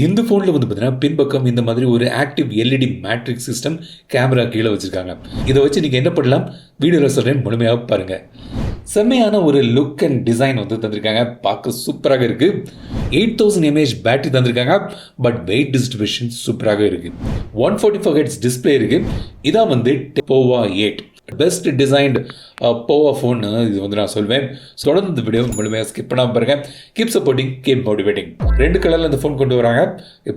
இந்த ஃபோனில் வந்து பார்த்தீங்கன்னா பின்பக்கம் இந்த மாதிரி ஒரு active LED matrix system camera கீழே வச்சுருக்காங்க. இதை வச்சு நீங்கள் என்ன பண்ணலாம், வீடியோவில் சொல்கிறேன், முழுமையாக பாருங்கள். செம்மையான ஒரு லுக் அண்ட் டிசைன் வந்து தந்திருக்காங்க, பார்க்க சூப்பராக இருக்குது. 8000 mAh பேட்டரி தந்திருக்காங்க, பட் வெயிட் டிஸ்ட்ரிபியூஷன் சூப்பராக இருக்குது. 144 Hz டிஸ்பிளே இருக்குது. இதான் வந்து Pova 8 பெஸ்ட் டிசைன்டு போவா ஃபோன் இது வந்து நான் சொல்வேன். தொடர்ந்து இந்த வீடியோ முழுமையாக ஸ்கிப் பண்ணாமல் பாருங்கள். Keep supporting, keep motivating. 2 கலரில் இந்த ஃபோன் கொண்டு வராங்க,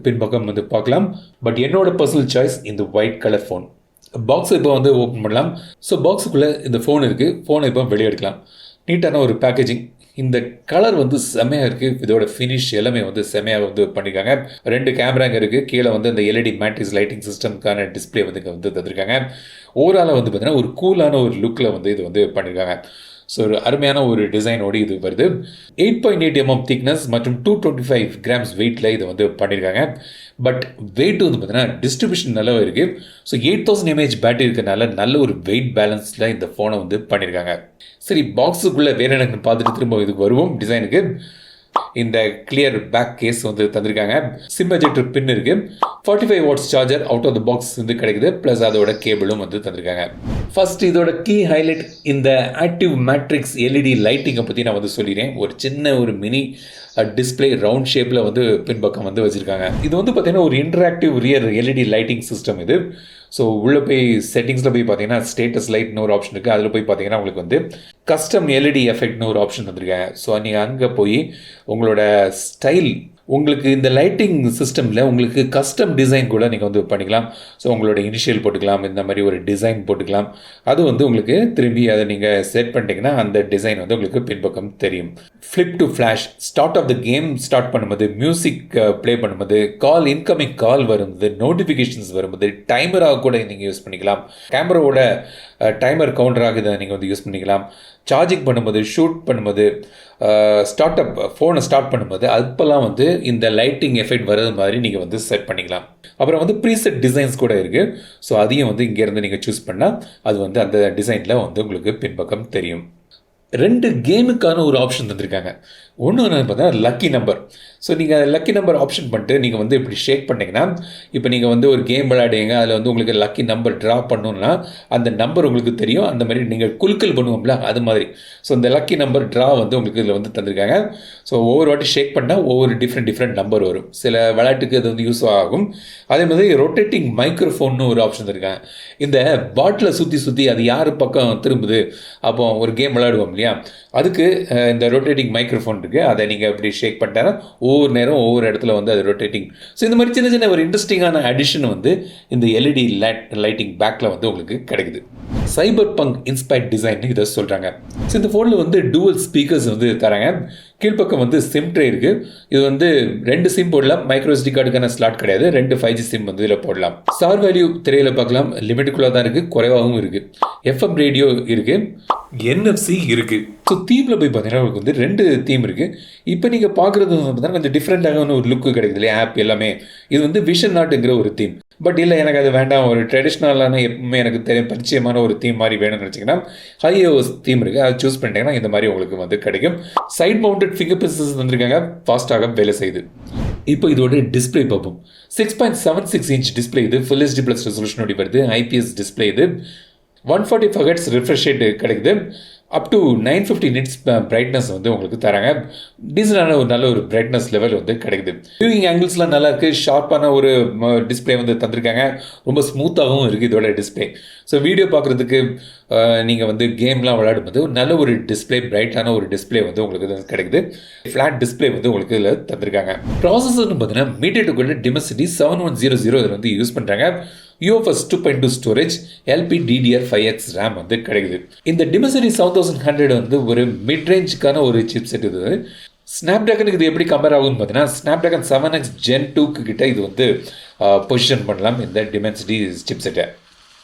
பின்பக்கம் வந்து பார்க்கலாம். பட் என்னோட பர்சனல் சாய்ஸ் இந்த ஒயிட் கலர் ஃபோன். பாக்ஸை இப்போ வந்து ஓப்பன் பண்ணலாம். ஸோ பாக்ஸுக்குள்ளே இந்த ஃபோன் இருக்குது. ஃபோனை இப்போ வெளியே எடுக்கலாம். நீட்டான ஒரு பேக்கேஜிங். இந்த கலர் வந்து செம்மையாக இருக்குது. இதோட ஃபினிஷ் எல்லாமே வந்து செம்மையாக வந்து பண்ணியிருக்காங்க. 2 கேமராங்க இருக்குது. கீழே வந்து இந்த எல்இடி மேட்ரிக்ஸ் லைட்டிங் சிஸ்டம்க்கான டிஸ்பிளே வந்து இங்கே வந்து தந்திருக்காங்க. ஓவராலாக வந்து பார்த்தீங்கன்னா ஒரு கூலான ஒரு லுக்கில் வந்து இது வந்து பண்ணியிருக்காங்க. ஸோ ஒரு அருமையான ஒரு டிசைனோடு இது வருது. 8.8 mm திக்னஸ் மற்றும் 225 grams வெயிட்டில் இது வந்து பண்ணியிருக்காங்க. பட் வெயிட் வந்து பார்த்தீங்கன்னா டிஸ்ட்ரிபியூஷன் நல்லா இருக்குது. ஸோ 8000 mAh பேட்டரி இருக்கிறதுனால நல்ல ஒரு வெயிட் பேலன்ஸில் இந்த ஃபோனை வந்து பண்ணியிருக்காங்க. சரி, பாக்ஸுக்குள்ளே வேறு எனக்கு பார்த்துட்டு திரும்ப இதுக்கு வருவோம். டிசைனுக்கு இந்த கிளியர் பேக் கேஸ் வந்து தந்திருக்காங்க. சிம் எஜெக்டர் பின் இருக்கு. 45 watts charger out of the box வந்து கிடைக்குது. ப்ளஸ் அதோட கேபிளும் வந்து தந்திருக்காங்க. ஃபர்ஸ்ட் இதோட கீ ஹைலைட் இந்த ஆக்டிவ் மேட்ரிக்ஸ் எல்இடி லைட்டிங்கை பற்றி நான் வந்து சொல்லிடுறேன். ஒரு சின்ன ஒரு மினி டிஸ்பிளே ரவுண்ட் ஷேப்பில் வந்து பின்பக்கம் வந்து வச்சுருக்காங்க. இது வந்து பார்த்தீங்கன்னா ஒரு interactive rear LED lighting system இது. ஸோ உள்ளே போய் செட்டிங்ஸில் போய் பார்த்தீங்கன்னா ஸ்டேட்டஸ் லைட்னு ஒரு ஆப்ஷன் இருக்குது. அதில் போய் பார்த்தீங்கன்னா உங்களுக்கு வந்து கஸ்டம் எல்இடி எஃபெக்ட்னு ஒரு ஆப்ஷன் வந்துருக்காங்க. ஸோ நீங்கள் அங்கே போய் உங்களோட ஸ்டைல், உங்களுக்கு இந்த லைட்டிங் சிஸ்டமில் உங்களுக்கு கஸ்டம் டிசைன் கூட நீங்கள் வந்து பண்ணிக்கலாம். ஸோ உங்களோட இனிஷியல் போட்டுக்கலாம், இந்த மாதிரி ஒரு டிசைன் போட்டுக்கலாம். அது வந்து உங்களுக்கு திரும்பி அதை நீங்கள் செட் பண்ணிட்டீங்கன்னா அந்த டிசைன் வந்து உங்களுக்கு பின்பக்கம் தெரியும். Flip to flash, start of the game start பண்ணும்போது, மியூசிக் ப்ளே பண்ணும்போது, கால் இன்கமிங் கால் வரும்போது, நோட்டிஃபிகேஷன்ஸ் வரும்போது, டைமராக கூட நீங்கள் யூஸ் பண்ணிக்கலாம். கேமராவோட டைமர் கவுண்டராக இதை நீங்கள் வந்து யூஸ் பண்ணிக்கலாம். சார்ஜிங் பண்ணும்போது, ஷூட் பண்ணும்போது, ஃபோனை ஸ்டார்ட் பண்ணும்போது அப்போல்லாம் வந்து இந்த லைட்டிங் எஃபெக்ட் வர்றது மாதிரி நீங்கள் வந்து செட் பண்ணிக்கலாம். அப்புறம் வந்து ப்ரீசெட் டிசைன்ஸ் கூட இருக்குது. ஸோ அதையும் வந்து இங்கேருந்து நீங்கள் சூஸ் பண்ணால் அது வந்து அந்த டிசைனில் வந்து உங்களுக்கு பின்பக்கம் தெரியும். 2 கேமுக்கான ஒரு ஆப்ஷன் தந்திருக்காங்க. ஒன்று பார்த்தா லக்கி நம்பர். ஸோ நீங்கள் லக்கி நம்பர் ஆப்ஷன் பண்ணிட்டு நீங்கள் வந்து இப்படி ஷேக் பண்ணிங்கன்னா, இப்போ நீங்கள் வந்து ஒரு கேம் விளையாடுங்க, அதில் வந்து உங்களுக்கு லக்கி நம்பர் ட்ரா பண்ணணுன்னா அந்த நம்பர் உங்களுக்கு தெரியும். அந்த மாதிரி நீங்கள் குலுக்கல் பண்ணுவோம்ல, அது மாதிரி. ஸோ இந்த லக்கி நம்பர் ட்ரா வந்து உங்களுக்கு இதில் வந்து தந்திருக்காங்க. ஸோ ஒவ்வொரு வாட்டி ஷேக் பண்ணால் ஒவ்வொரு டிஃப்ரெண்ட் நம்பர் வரும். சில விளையாட்டுக்கு அது வந்து யூஸ் ஆகும். அதே மாதிரி ரொட்டேட்டிங் மைக்ரோஃபோன்னு ஒரு ஆப்ஷன் தந்திருக்காங்க. இந்த பாட்டிலை சுற்றி அது யார் பக்கம் திரும்புது, அப்போ ஒரு கேம் விளையாடுவோம் இல்லையா, அதுக்கு இந்த ரொட்டேட்டிங் மைக்ரோஃபோன் இருக்குது. அதை நீங்கள் இப்படி ஷேக் பண்ணிட்டா ஒவ்வொரு நேரம் ஒவ்வொரு இடத்துல வந்து அது ரொட்டேட்டிங். ஸோ இந்த மாதிரி சின்ன ஒரு இன்ட்ரெஸ்டிங்கான அடிஷன் வந்து இந்த எல்இடி லைட்டிங் பேக்கில் வந்து உங்களுக்கு கிடைக்குது. சைபர் பங்க் இன்ஸ்பயர்ட் டிசைன் இதை சொல்கிறாங்க. ஸோ இந்த ஃபோனில் வந்து டூவல் ஸ்பீக்கர்ஸ் வந்து தராங்க. கீழ்ப்பக்கம் வந்து சிம் ட்ரே இருக்குது. இது வந்து 2 சிம் போடலாம். மைக்ரோ SD கார்டுக்கான ஸ்லாட் கிடையாது. 2 5G சிம் வந்து இதில் போடலாம். ஸ்டார் வேல்யூ திரையில் பார்க்கலாம். லிமிட்டுக்குள்ளே தான் இருக்குது, குறைவாகவும் இருக்குது. FM ரேடியோ இருக்குது, NFC இருக்குது. ஸோ தீமில் போய் பார்த்தீங்கன்னா உங்களுக்கு வந்து 2 தீம் இருக்குது. இப்போ நீங்கள் பார்க்குறது வந்து பார்த்தீங்கன்னா கொஞ்சம் டிஃப்ரெண்ட்டான ஒரு லுக்கு கிடைக்குது இல்லையா, ஆப் எல்லாமே. இது வந்து விஷன் நாட்டுங்கிற ஒரு தீம். பட் இல்லை, எனக்கு அது வேண்டாம், ஒரு ட்ரெடிஷ்னலான எப்பவுமே எனக்கு பரிச்சயமான ஒரு தீம் மாதிரி வேணும்னு நினச்சிங்கன்னா HiOS தீம் இருக்குது. அதை சூஸ் பண்ணிட்டீங்கன்னா இந்த மாதிரி உங்களுக்கு வந்து கிடைக்கும். சைட் மவுண்டட் ஃபிங்கர் பிரின்ட்ஸ் வந்துருக்காங்க, ஃபாஸ்ட்டாக வேலை செய்யுது. இப்போ இதோட டிஸ்பிளே பார்ப்போம். 6.76 inch டிஸ்பிளே இது. ஃபுல் HD ப்ளஸ் ரெசல்யூஷனோட வருது. IPS டிஸ்பிளே இது. 144 Hz ரிஃப்ரெஷ் ரேட் கிடைக்குது. அப் டு 950 nits பிரைட்னஸ் வந்து உங்களுக்கு தராங்க. டீசெண்டான ஒரு நல்ல ஒரு பிரைட்னஸ் லெவல் வந்து கிடைக்குது. வியூவிங் ஆங்கிள்ஸ்லாம் நல்லா இருக்குது. ஷார்ப்பான ஒரு டிஸ்பிளே வந்து தந்திருக்காங்க. ரொம்ப ஸ்மூத்தாகவும் இருக்குது இதோட டிஸ்பிளே. ஸோ வீடியோ பார்க்குறதுக்கு நீங்கள் வந்து கேம்லாம் விளையாடும்போது நல்ல ஒரு டிஸ்பிளே, பிரைட்டான ஒரு டிஸ்பிளே வந்து உங்களுக்கு கிடைக்குது. ஃப்ளாட் டிஸ்பிளே வந்து உங்களுக்கு இதில் தந்திருக்காங்க. ப்ராசஸர்னு பார்த்தீங்கன்னா மீடியாடெக்கோட டிமென்சிட்டி 7100 இதில் வந்து யூஸ் பண்ணுறாங்க. UFS 2.2 ஸ்டோரேஜ், LPDDR5X RAM வந்து கிடைக்குது. இந்த டிமென்சிட்டி 7100 வந்து ஒரு மிட் ரேஞ்சுக்கான ஒரு சிப் செட். இது ஸ்னாப்ட்ராகனுக்கு இது எப்படி கம்பேர் ஆகும்னு பார்த்தீங்கன்னா, ஸ்னாப்ட்ராகன் 7X Gen 2 கிட்ட இது வந்து பொசிஷன் பண்ணலாம் இந்த டிமென்சிட்டி சிப் செட்டை.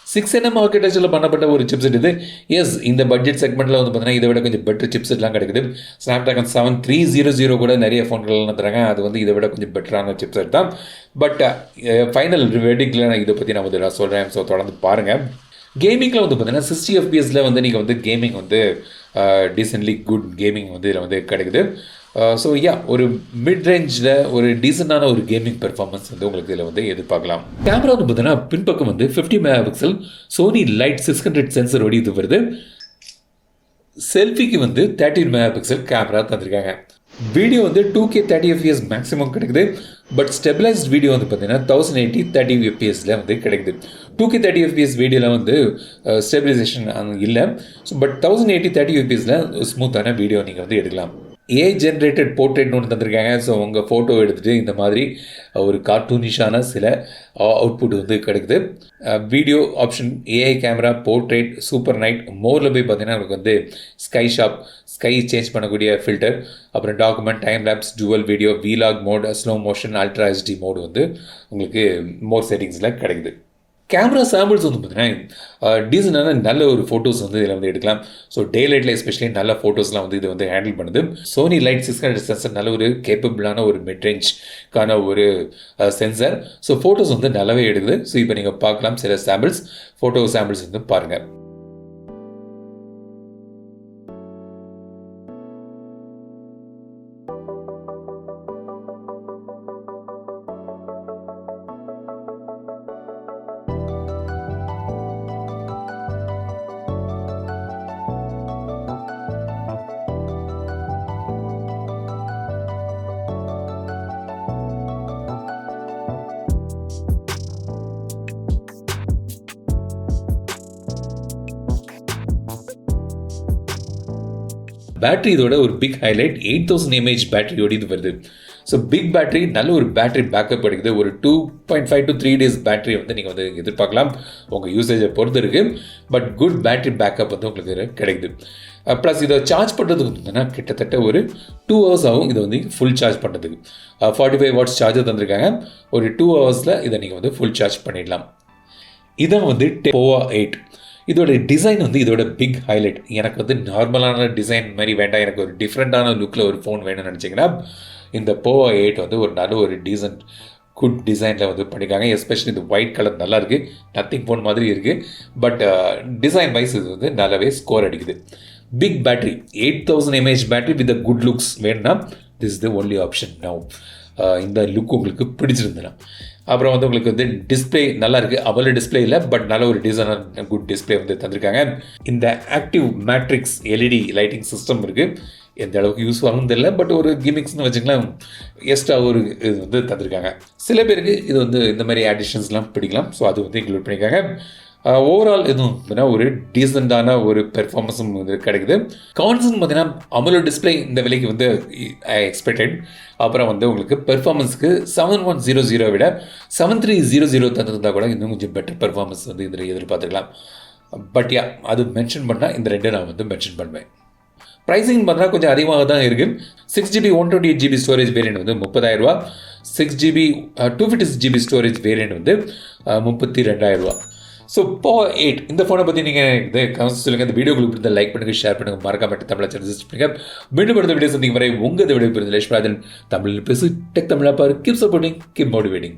6nm ஆர்கிடெக்சரில் பண்ணப்பட்ட ஒரு சிப்செட் இது. எஸ், இந்த பட்ஜெட் செக்மெண்ட்டில் வந்து பார்த்தீங்கன்னா இதை விட கொஞ்சம் பெட்டர் சிப்செட்லாம் கிடைக்குது. ஸ்னாப்ட்ராகன் 7300 கூட நிறைய ஃபோன்கள்லாம் தராங்க. அது வந்து இதை விட கொஞ்சம் பெட்டரான சிப்செட் தான். பட் ஃபைனல் வெர்டிக்டில் நான் இதை பற்றி நான் வந்து சொல்கிறேன். ஸோ தொடர்ந்து பாருங்கள். கேமிங்கில் வந்து பார்த்தீங்கன்னா 60 FPS வந்து நீங்கள் வந்து கேமிங் வந்து டீசென்ட்லி குட் கேமிங் வந்து இதில் வந்து கிடைக்குது. ஸோ ஒரு மிட் ரேஞ்சில் ஒரு டீசெண்டான ஒரு கேமிங் பெர்ஃபார்மன்ஸ் வந்து உங்களுக்கு இதில் வந்து எதிர்பார்க்கலாம். கேமரா வந்து பார்த்தீங்கன்னா பின்பக்கம் வந்து 50 மெகா பிக்சல் சோனி லைட் 600 சென்சரோடு இது வருது. செல்ஃபிக்கு வந்து 13 மெகா பிக்சல் கேமரா தந்திருக்காங்க. வீடியோ வந்து 2K 30 fps மேக்ஸிமம் கிடைக்குது. பட் ஸ்டெபிளைஸ்ட் வீடியோ வந்து பார்த்தீங்கன்னா 1080 30 fpsல வந்து கிடைக்குது. 2K 30 fps வீடியோவில் வந்து ஸ்டெபிலைசேஷன் இல்லை. ஸோ பட் 1080 30 fpsல ஸ்மூத்தான வீடியோ நீங்கள் வந்து எடுக்கலாம். ஏஐ ஜென்ரேட்டட் போர்ட்ரேட்னு ஒன்று தந்திருக்காங்க. ஸோ உங்கள் ஃபோட்டோ எடுத்துகிட்டு இந்த மாதிரி ஒரு கார்ட்டூனிஷான சில அவுட்புட் வந்து கிடைக்குது. Video option AI camera, portrait, super night, மோரில் போய் பார்த்தீங்கன்னா உங்களுக்கு வந்து ஸ்கை ஷாப், ஸ்கை சேஞ்ச் பண்ணக்கூடிய ஃபில்டர், அப்புறம் document, time lapse, dual video, vlog mode, slow motion, ultra HD mode வந்து உங்களுக்கு மோர் செட்டிங்ஸில் கிடைக்குது. கேமரா சாம்பிள்ஸ் வந்து பார்த்தீங்கன்னா டீசெண்டான நல்ல ஒரு ஃபோட்டோஸ் வந்து இதில் வந்து எடுக்கலாம். ஸோ டே லைட்டில் எஸ்பெஷலி நல்ல ஃபோட்டோஸ்லாம் வந்து இது வந்து ஹேண்டில் பண்ணுது. சோனி லைட் 600 சென்சர் நல்ல ஒரு கேப்பபிளான ஒரு மிட்ரேஞ்ச்க்கான ஒரு சென்சர். ஸோ ஃபோட்டோஸ் வந்து நல்லாவே எடுக்குது. ஸோ இப்போ நீங்கள் பார்க்கலாம் சில சாம்பிள்ஸ், ஃபோட்டோ சாம்பிள்ஸ் வந்து பாருங்கள். பேட்டரி இதோட ஒரு பிக் ஹைலைட் 8000 mAh பேட்டரியோடு இது வருது. ஸோ பிக் பேட்டரி, நல்ல ஒரு பேட்டரி பேக்கப் கிடைக்குது. ஒரு 2.5 to 3 days பேட்டரி வந்து நீங்கள் வந்து எதிர்பார்க்கலாம். உங்கள் யூசேஜை பொறுத்து இருக்குது. பட் குட் பேட்டரி பேக்கப் வந்து உங்களுக்கு கிடைக்குது. ப்ளஸ் இதை சார்ஜ் பண்ணுறதுக்கு பார்த்தீங்கன்னா கிட்டத்தட்ட ஒரு 2 hours ஆகும் இதை வந்து ஃபுல் சார்ஜ் பண்ணுறதுக்கு. 45 watts சார்ஜர் தந்திருக்காங்க. ஒரு 2 hours இதை நீங்கள் வந்து ஃபுல் சார்ஜ் பண்ணிடலாம். இதான் வந்து Pova 8. இதோட டிசைன் வந்து இதோட பிக் ஹைலைட். எனக்கு வந்து நார்மலான டிசைன் மாதிரி வேண்டாம், எனக்கு ஒரு டிஃப்ரெண்ட்டான லுக்கில் ஒரு ஃபோன் வேணும்னு நினச்சிங்கன்னா இந்த Pova 8 வந்து ஒரு நல்ல ஒரு டீசன்ட் குட் டிசைனில் வந்து பண்ணியிருக்காங்க. எஸ்பெஷலி இந்த ஒயிட் கலர் நல்லா இருக்குது, நத்திங் ஃபோன் மாதிரி இருக்குது. பட் டிசைன் வைஸ் இது வந்து நல்லாவே ஸ்கோர் அடிக்குது. Big battery, 8000 mAh battery with good looks வேணும்னா this is the only option now. இந்த லுக் உங்களுக்கு பிடிச்சிருந்தேன்னா. அப்புறம் வந்து உங்களுக்கு வந்து டிஸ்பிளே நல்லா இருக்குது. அவ்வளோ டிஸ்பிளே இல்லை, பட் நல்ல ஒரு டிசைனான குட் டிஸ்பிளே வந்து தந்திருக்காங்க. இந்த active matrix LED lighting system இருக்குது. எந்த அளவுக்கு யூஸ் ஆகும்னு தெரியல, பட் ஒரு கிமிக்ஸ்னு வச்சுக்கலாம், எக்ஸ்ட்ரா ஒரு இது வந்து தந்திருக்காங்க. சில பேருக்கு இது வந்து இந்த மாதிரி ஆடிஷன்ஸ்லாம் பிடிக்கலாம். ஸோ அது வந்து இன்க்ளூட் பண்ணியிருக்காங்க. ஓவரால் இதுவும் பார்த்தீங்கன்னா ஒரு டீசெண்டான ஒரு பெர்ஃபார்மன்ஸும் வந்து கிடைக்குது. கான்சன் பார்த்தீங்கன்னா அமலோ டிஸ்பிளே இந்த விலைக்கு வந்து எக்ஸ்பெக்டட். அப்புறம் வந்து உங்களுக்கு பெர்ஃபார்மன்ஸுக்கு 7100 விட 7300 தந்திருந்தா கூட இன்னும் கொஞ்சம் பெட்டர் பெர்ஃபார்மன்ஸ் வந்து இதில் எதிர்பார்த்துக்கலாம். பட் அது மென்ஷன் பண்ணால் இந்த ரெண்டை நான் வந்து மென்ஷன் பண்ணுவேன். ப்ரைஸிங் பார்த்தீங்கன்னா கொஞ்சம் அதிகமாக தான் இருக்குது. 6GB 128GB ஸ்டோரேஜ் வேரியண்ட் வந்து 30,000 ரூபா. 6GB 256GB ஸ்டோரேஜ் வேரியண்ட் வந்து 32,000 ரூபா. ஸோ Pova 8 இந்த ஃபோனை பற்றி நீங்கள் இதை கமெண்ட்ஸ் சொல்லுங்கள். இந்த வீடியோ உங்களுக்கு பிடித்த லைக் பண்ணுங்கள், ஷேர் பண்ணுங்கள், மறக்காம தமிழை சர்வீஸ் பண்ணுங்கள். மீண்டும் அடுத்த வீடியோ சந்திக்கும் வரை உங்கள் விடைபெறுவது லட்சுமி தமிழில் பேசு டெக் தமிழா பாரு. Keep supporting, keep motivating.